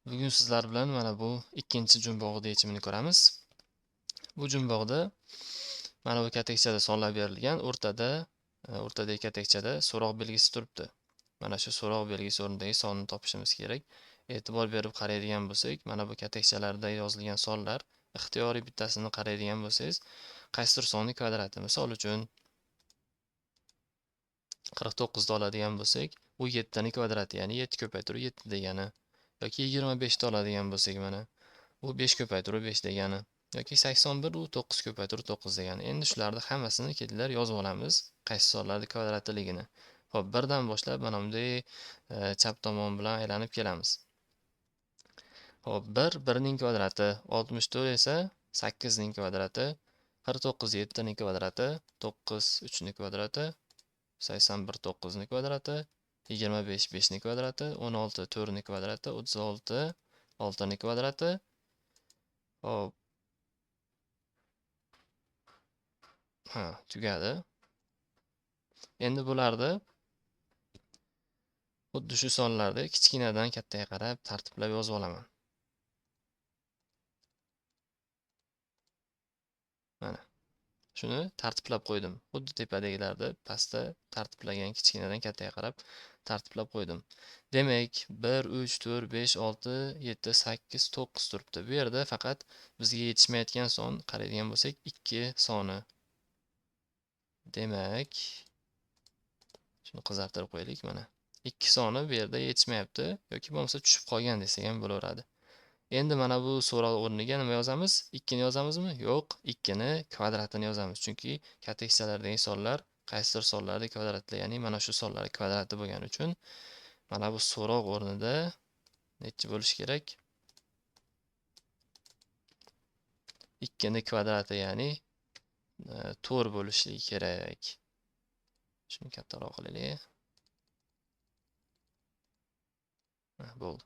Bugun sizlar bilan mana bu ikkinchi jumboqni yechimini ko'ramiz. Bu jumboqda mana bu katekchada sonlar berilgan, o'rtadagi katekchada so'roq belgisi turibdi. Mana shu so'roq belgisi o'rnidagi sonni topishimiz kerak. E'tibor berib qaraydigan bo'lsak, mana bu katekchalarda yozilgan sonlar ixtiyoriy bittasini qaraydigan bo'lsangiz, qaysidir sonning kvadrati. Misol uchun 49 ni oladigan bo'lsak, u 7 ning kvadrati, ya'ni 7 ko'paytirib 7 degani. Yoki 25 ni oladigan bo'lsak, mana u 5 ko'paytirib 5 degani. Yoki 81 u 9 ko'paytirib 9 degani. Endi shularni hammasini ketilar yozib olamiz, qaysi sonlarning kvadratligini. Xo'p, birdan boshlab mana bunday chap tomon bilan aylanib kelamiz. Xo'p, 1 ning kvadrati, 64 esa 8 ning kvadrati, 49 7 ning kvadrati, 9 3 ning kvadrati, 81 9 ning kvadrati, 25 5 ning kvadrati, 16 4 ning kvadrati, 36 6 ning kvadrati. Hop. Tugadi. Endi bularni xuddi shu sonlarni kichkinadan kattaga qarab tartiblab yozib olaman. Mana. Shuni tartiblab qo'ydim. Xuddi tepadagilarni pastda tartiblagan kichkinadan kattaga qarab tartiblab qo'ydim. Demak, 1 3 4 5 6 7 8 9 turibdi. Bu yerda faqat bizga yetishmayotgan son qaraydigan bo'lsak 2 soni. Demak, shuni qizartirib qo'yaylik mana. 2 soni bu yerda yetishmayapti yoki bo'lmasa tushib qolgan desak ham bo'laveradi. Endi mana bu so'roq o'rniga nima yozamiz? 2 ni yozamizmi? Yo'q, 2 ni kvadratini yozamiz. Chunki katekchalardagi sonlar qaysidir sonlarning kvadratli, ya'ni mana shu sonlar kvadrati bo'lgani uchun mana bu so'roq o'rnida necha bo'lishi kerak? 2 ni kvadrati, ya'ni 4 bo'lishi kerak. Shuni kattaroq qilaylik. Bo'ldi.